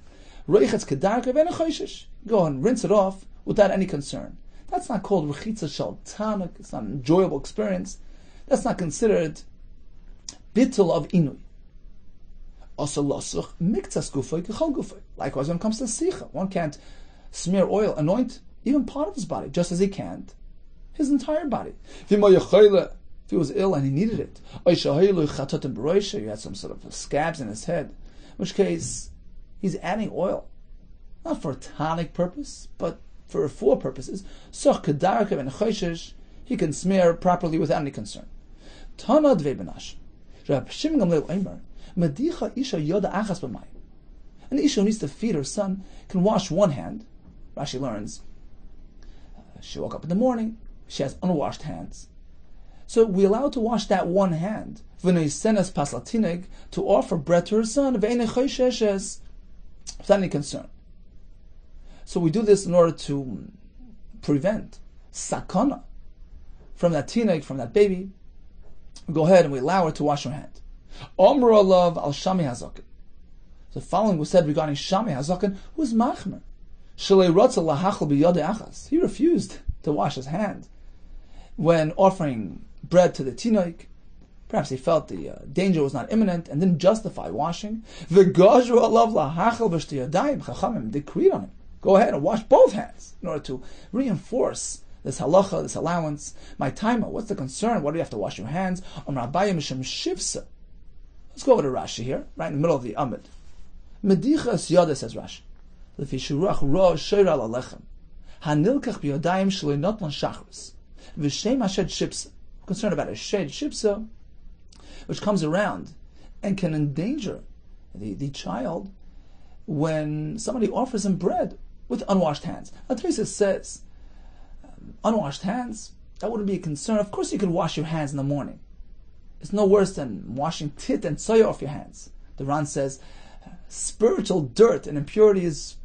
Go and rinse it off without any concern. That's not called rechitza shel tanuk. It's not an enjoyable experience. That's not considered bittul of inui. Also losuch miktas gufay kechol gufay. Likewise, when it comes to sicha, one can't smear oil, anoint even part of his body, just as he can't his entire body. If he was ill and he needed it, he had some sort of scabs in his head, in which case he's adding oil, not for a tonic purpose, but for refuah purposes. He can smear properly without any concern. An isha who needs to feed her son can wash one hand. Rashi learns, she woke up in the morning, she has unwashed hands. So we allow her to wash that one hand, to offer bread to her son, without any concern. So we do this in order to prevent sakana from that tineg, from that baby. We go ahead and we allow her to wash her hand. Omra love al shami hazaken. The following was said regarding shami hazaken, who was machmer. He refused to wash his hand when offering bread to the tinoik. Perhaps he felt the danger was not imminent and didn't justify washing. Chachamim decreed on him, go ahead and wash both hands in order to reinforce this halacha, this allowance. My timer, what's the concern? Why do you have to wash your hands? Let's go over to Rashi here, right in the middle of the Amid. Medichas Yoda, says Rashi. Concerned about a shed shipsa, which comes around and can endanger the child when somebody offers him bread with unwashed hands. Atresis says, unwashed hands, that wouldn't be a concern. Of course you could wash your hands in the morning. It's no worse than washing tit and soya off your hands. The Ran says, spiritual dirt and impurity is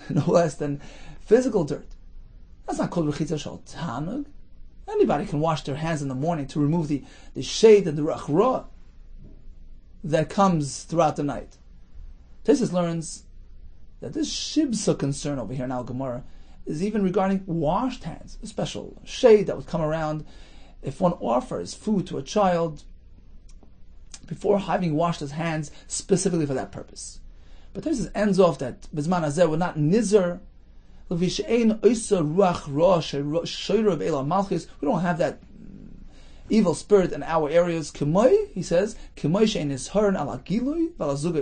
no less than physical dirt. That's not called rechitza shel tanug. Anybody can wash their hands in the morning to remove the shade and the rachra that comes throughout the night. Tesis learns that this shibsa concern over here in Al Gemara is even regarding washed hands, a special shade that would come around if one offers food to a child before having washed his hands specifically for that purpose. But Tesis ends off that Bizman Hazeh would not nizar. We don't have that evil spirit in our areas. He says, it's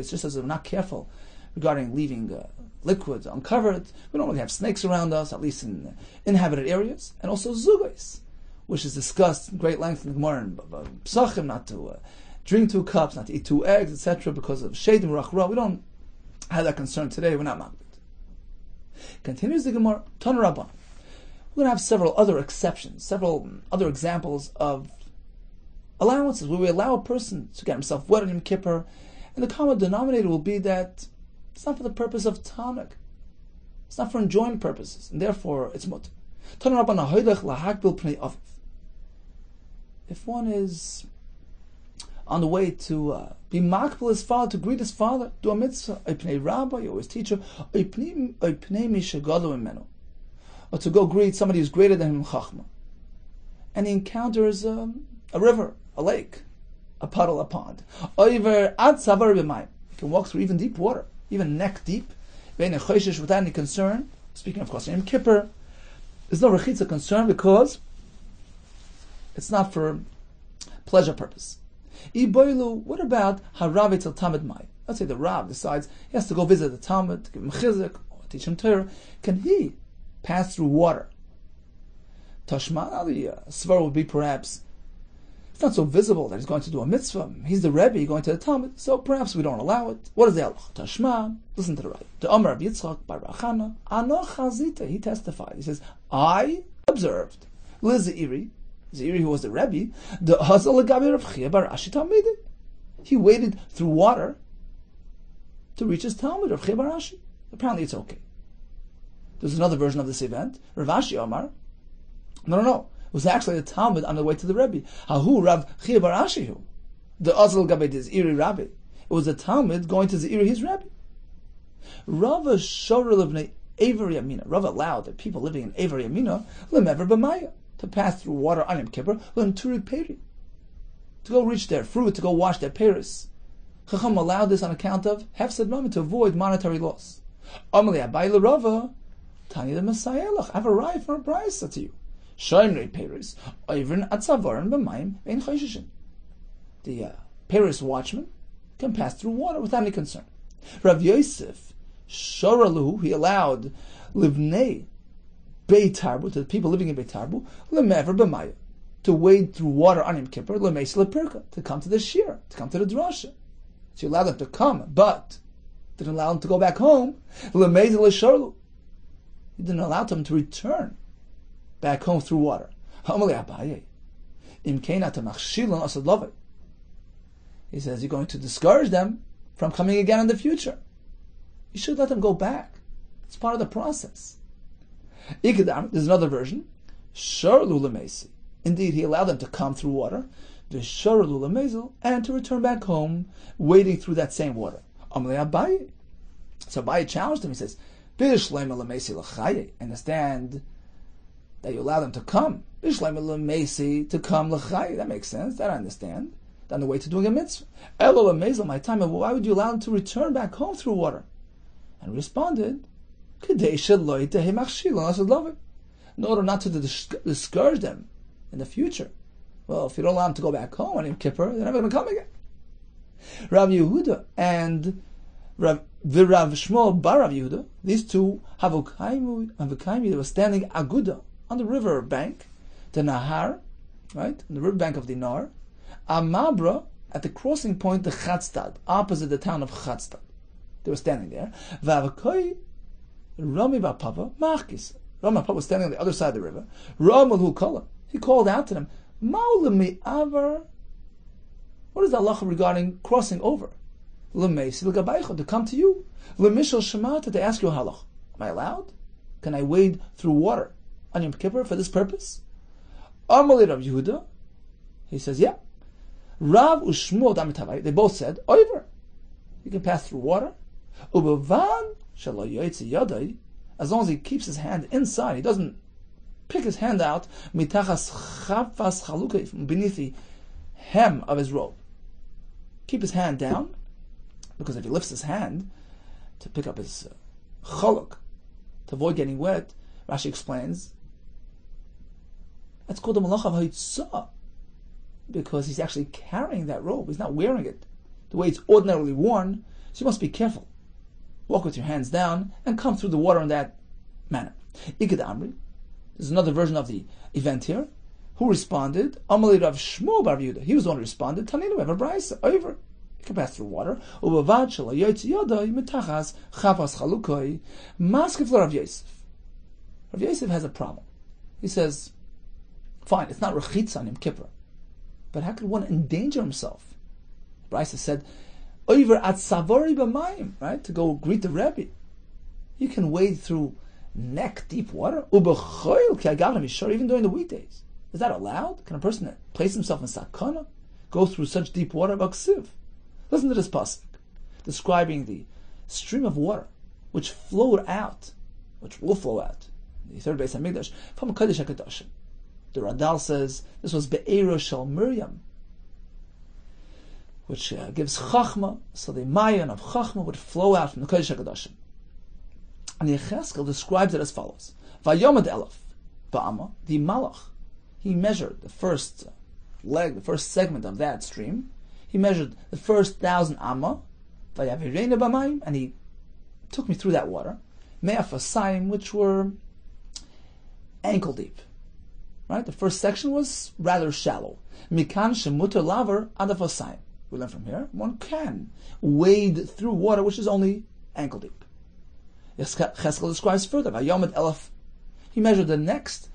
just as we're not careful regarding leaving liquids uncovered. We don't really have snakes around us, at least in inhabited areas. And also zugais, which is discussed in great length in the Gemara and Psachim, not to drink 2 cups, not to eat 2 eggs, etc., because of shade and rachra. We don't have that concern today. We're not magbid. Continues the Gemara, Tan Rabban. We're going to have several other exceptions, several other examples of allowances where we allow a person to get himself wet on Yom Kippur, and the common denominator will be that it's not for the purpose of tanuk. It's not for enjoying purposes, and therefore it's mutter. Tan Rabban haydach lahakbil pnei aviv. If one is on the way to be makbel his father, to greet his father, do a mitzvah, oipnei rabbi, or his teacher, oipnei mishagadu imenu, or to go greet somebody who's greater than him, chachma, and he encounters a river, a lake, a puddle, a pond, oiver ad savar b'mayim, he can walk through even deep water, even neck deep, without any concern. Speaking of course, in Yom Kippur, there's no rechitza concern because it's not for pleasure purpose. What about harav till Talmud mai? Let's say the Rav decides he has to go visit the Talmud, to give him chizuk, or teach him Torah. Can he pass through water? Tashma, the svar would be perhaps it's not so visible that he's going to do a mitzvah. He's the Rebbe going to the Talmud, so perhaps we don't allow it. What is the halach? Tashma, listen to the Rebbe. The Amar of Yitzchak bar Rachana, Anoch Hazita, he testified. He says, I observed Lizairi, Ziri, who was the Rebbe, the Hazal Gabi Rav Chia bar Ashi Talmidei. He waded through water to reach his Talmud, Rav Chia bar Ashi. Apparently it's okay. There's another version of this event. Rav Ashi Omar, no. was actually a Talmud on the way to the Rebbe. Hahu Rav Chia bar Ashihu, the Azal Gabed Ziri Rabbi. It was a Talmud going to Ziri, his Rabbi. Rava Shorah Livnei Aver Yamina. Rava allowed the people living in Aver Yamina lemever b'maya, to pass through water on Yom Kippur, l'mturi peri, to go reach their fruit, to go wash their peris. Chacham allowed this on account of hefsed moment, to avoid monetary loss. Amalei Abai l'Rava, Tani the Messiah, I have arrived from a brayso to you. Shoymrei peris, oivrin atzavaron b'mayim ein chayshishin. The peris watchman can pass through water without any concern. Rav Yosef Shoralu, he allowed livnei Beit Tarbu, to the people living in Beit Tarbu, lemever b'maya, to wade through water on Yom Kippur, lemeis lepirka, to come to the shir, to come to the drasha. So you allowed them to come, but didn't allow them to go back home. Lemeis l'shorlu, you didn't allow them to return back home through water. Hamalei Abaye, im keina tamachshilon asad lovei. He says you're going to discourage them from coming again in the future. You should let them go back. It's part of the process. Ikadam, there's another version. Shorlu lemesi. Indeed, he allowed them to come through water, the shorlu lemezel, and to return back home, wading through that same water. Amalei Abaye. So Abaye challenged him. He says, "Bishleima lemesi l'chaye." Understand that you allow them to come. Bishleima lemesi, to come l'chaye. That makes sense. That I understand. On the way to doing a mitzvah. Elo lemezel, my time. Why would you allow them to return back home through water? And responded, in order not to discourage them in the future. Well, if you don't allow them to go back home on Yom Kippur, they're never going to come again. Rabbi Yehuda and Rav Shmuel bar Rabbi Yehuda, these two Havukaimu, they were standing aguda on the river bank, the Nahar, right, on the river bank of the Nar, Amabra, at the crossing point, the Chatstad, opposite the town of Chatstad. They were standing there. Vavakoi Rami Bapava Machkis. Rami Bapava was standing on the other side of the river. Ramalhu Kala. He called out to them, Maulami Avar. What is the halacha regarding crossing over? Lemeisi l'gabaycha, to come to you. Lemishal Shemata, to ask you a halach. Am I allowed? Can I wade through water on Yom Kippur for this purpose? Amalei Rav Yehuda. He says, yeah. Rav Ushmuel Damitavai. They both said, over. You can pass through water. Ubavan shelo yoytze yadai, as long as he keeps his hand inside, he doesn't pick his hand out mitachas chafas chalukei, from beneath the hem of his robe. Keep his hand down, because if he lifts his hand to pick up his chaluk, to avoid getting wet, Rashi explains, that's called the malach of haitzah, because he's actually carrying that robe. He's not wearing it the way it's ordinarily worn, so you must be careful. Walk with your hands down and come through the water in that manner. Ikad Amri, there's another version of the event here. Who responded? Amalei Rav Shmuel bar Yehuda. He was the one who responded. Taninu ever brayso, over. You can pass through water. Ubavad shelo yoytze yadai mitachas chapas chalukoi maskef Rav Yosef. Rav Yosef has a problem. He says, fine, it's not rechitza on Yom Kippur, but how could one endanger himself? Brayso said, over at savari b'mayim, right, to go greet the Rebbe. You can wade through neck-deep water. Ubechoil ki agavna mishor, even during the weekdays. Is that allowed? Can a person place himself in sakana, go through such deep water? Baksiv. Listen to this pasuk, describing the stream of water which flowed out, which will flow out, the third Beis Hamikdash, from Kodesh HaKadoshim. The Radal says this was Be'ero Shel Miriam, which gives Chachma, so the Mayan of Chachma would flow out from the Kodesh HaKadoshim. And Yecheskel describes it as follows. Vayomad Elef, Ba'ama, the Malach, he measured the first leg, the first segment of that stream. He measured the first 1,000 Amma, Vayavirena B'mayim, and he took me through that water. Me'afasayim, which were ankle deep. Right? The first section was rather shallow. Mikan shemuter laver adafasayim. We learn from here, one can wade through water which is only ankle deep. Cheskel describes further, Vayomad Elef, he measured the next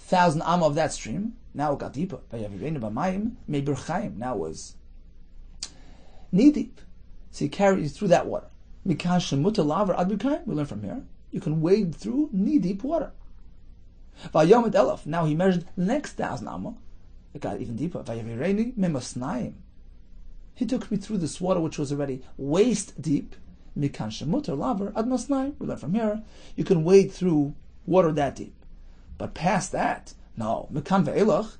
1,000 amma of that stream. Now it got deeper. Vayavirena b'mayim me'birchaim. Now it was knee deep. So he carried you through that water. Mikan shemuter laver ad birchaim. We learn from here, you can wade through knee deep water. Vayomad elef. Now he measured the next 1,000 amma. It got even deeper. Vayavireni memasnaim. He took me through this water which was already waist deep. Mikan shemuter laver ad masnaim. We learn from here, you can wade through water that deep. But past that, no. Mikan ve'elach.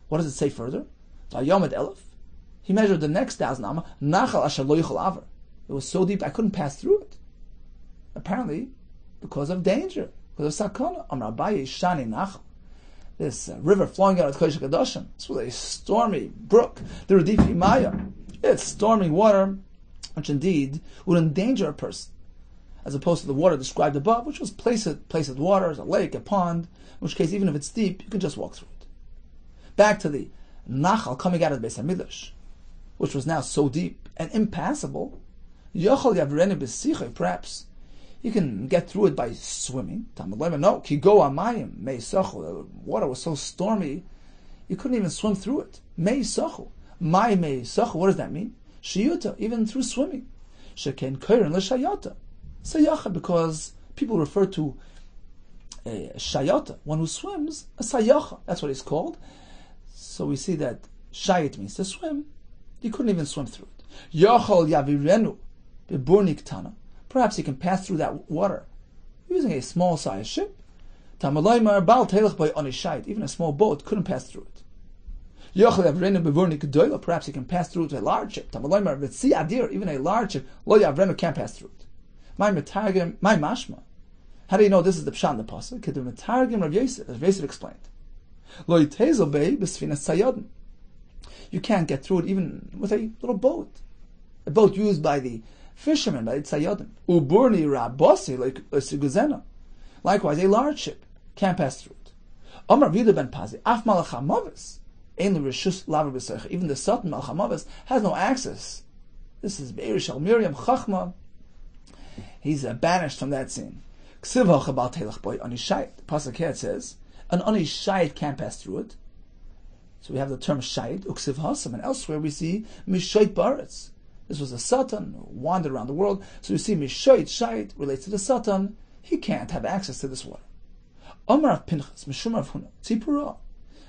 What does it say further? Vayomad elef. He measured the next 1,000 amma. Nachal asher lo yichol aver. It was so deep I couldn't pass through it. Apparently, because of danger, because of sakana. Amar Abaye shani nachal. This river flowing out of Kodesh HaKadoshim. This was a stormy brook. The Redifi Maya. It's stormy water, which indeed would endanger a person, as opposed to the water described above, which was placid water, a lake, a pond, in which case, even if it's deep, you can just walk through it. Back to the Nachal coming out of the Beis HaMikdash, which was now so deep and impassable. Yochel Yavrenu B'sichoi, perhaps you can get through it by swimming. No, Kigo Amayim Meisachu. The water was so stormy, you couldn't even swim through it. Meisachu. Mai Meisachu, what does that mean? Shiyuta, even through swimming. Sheken Kairin L'Shayata. Sayacha, because people refer to a Shayata, one who swims, a Sayacha. That's what it's called. So we see that Shayat means to swim. You couldn't even swim through it. Yochol Yavirenu B'Burnik Tana. Perhaps he can pass through that water using a small sized ship. Even a small boat couldn't pass through it. Perhaps he can pass through to a large ship. Even a large ship can't pass through it. My mashma. How do you know this is the pshat in the pasuk? Rabbi Yosef, as Rabbi Yosef explained. You can't get through it even with a little boat. A boat used by the fishermen, by the tzayodim. Uburni rabasi like siguzena. Likewise, a large ship can't pass through it. Amar Yehuda ben Pazi, af malachamavis, ein rishus laver b'seich. Even the Satan malachamavis has no access. This is Be'er Shal Miriam Chachma. He's banished from that scene. Ksiv hachabal telach boy anishayit. The pasuk here says an anishayit can't pass through it. So we have the term shayit uksiv hasam, and elsewhere we see mishayit baretz. This was a Satan who wandered around the world. So you see, Mishoit Shait relates to the Satan. He can't have access to this water. Omar of Pinchas, Mishum of Huna, Tzipura,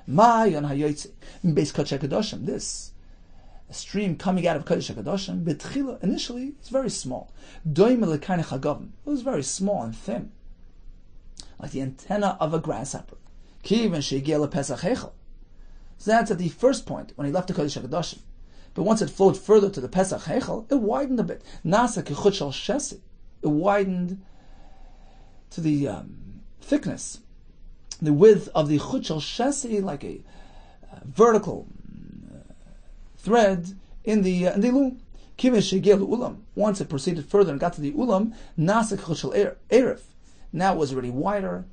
Mayon Hayoitzi, Beis Kodesh HaKadoshim. This stream coming out of Kodesh HaKadoshim, Betchila, initially, it's very small. Doim Elekain Chagavim. It was very small and thin, like the antenna of a grasshopper. Kivin Sheigel Pesach Hechel. So that's at the first point, when he left the Kodesh HaKadoshim. But once it flowed further to the Pesach Hechel, it widened a bit. Nasa kechut shel shesi. It widened to the thickness, the width of the chut shel shesi, like a vertical thread in the loom. Kimish shegel ulam. Once it proceeded further and got to the ulam, nasa kechut shel erif. Now it was already wider.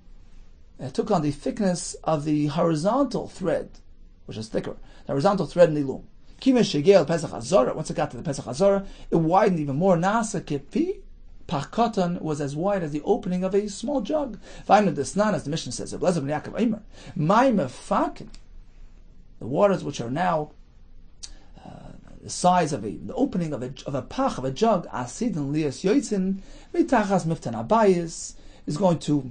It took on the thickness of the horizontal thread, which is thicker. The horizontal thread in the loom. Once it got to the Pesach Hazara, it widened even more. Nasa kepi pachkatan was as wide as the opening of a small jug. Finally, the snan, as the Mishnah says, the waters which are now the size of the opening of a pach of a jug, asidin lias yoitzin mitachas miftan abayis, is going to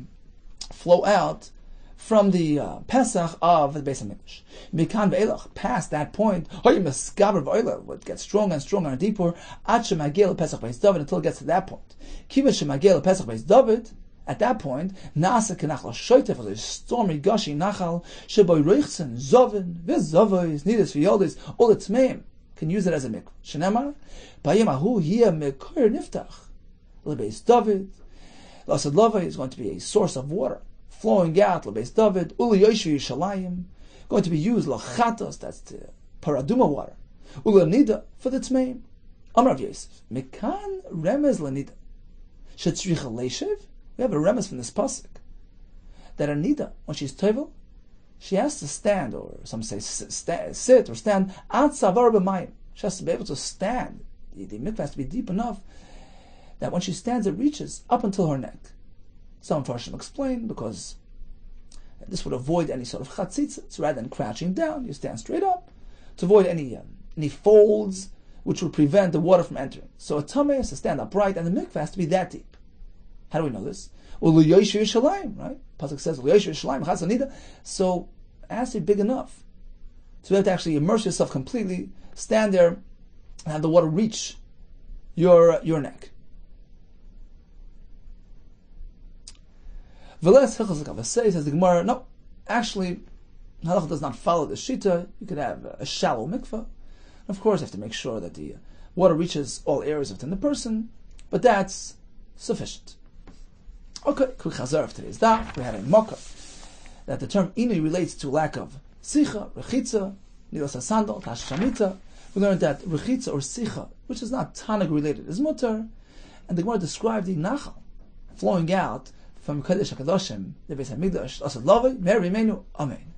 flow out from the Pesach of the Beis HaMikdash. Mikan ve'elach, past that point, what gets stronger and stronger and deeper, ad shemagel Pesach Beis David, until it gets to that point. Kiva shemagel Pesach Beis David, at that point, nasa kenachal shoytef, was a stormy, gushing nachal, sheboy reichsen, zovin, v'zovois, nidas v'yoldis, all its meim, can use it as a mikvah. Shenemar, bayim here mekor niftach, lebeis David, lasad lava is going to be a source of water, flowing out, lebeis David, uli yoshu yishalayim, going to be used, lachatos, that's the paraduma water, uli nida, for the tmeim. Amar of Yosef, mekan remez lenida, shetzricha leishev. We have a remez from this pasuk that a nida, when she's tevel, she has to stand, or some say sit or stand, at savar b'mayim. She has to be able to stand. The mikvah has to be deep enough that when she stands, it reaches up until her neck. Some Farshim explain because this would avoid any sort of chatzitza. So rather than crouching down, you stand straight up to avoid any folds which would prevent the water from entering. So a tameh has to stand upright, and the mikvah has to be that deep. How do we know this? Right? Pasuk says, so it has to be big enough. So you have to actually immerse yourself completely, stand there, and have the water reach your neck. Says the Gemara, no, actually, Halacha does not follow the Shita. You could have a shallow mikveh. Of course, you have to make sure that the water reaches all areas within the person, but that's sufficient. Okay, quick chazar of today's daf. We had a mocha that the term ini relates to lack of sicha, rechitza, nilas hasandal, tash shamita. We learned that rechitza or sicha, which is not tanag related, is mutar, and the Gemara described the nachal flowing out from Kodesh HaKadoshim, the Beis HaMikdash, Asad Lavai, Mer Rimenu, Amen.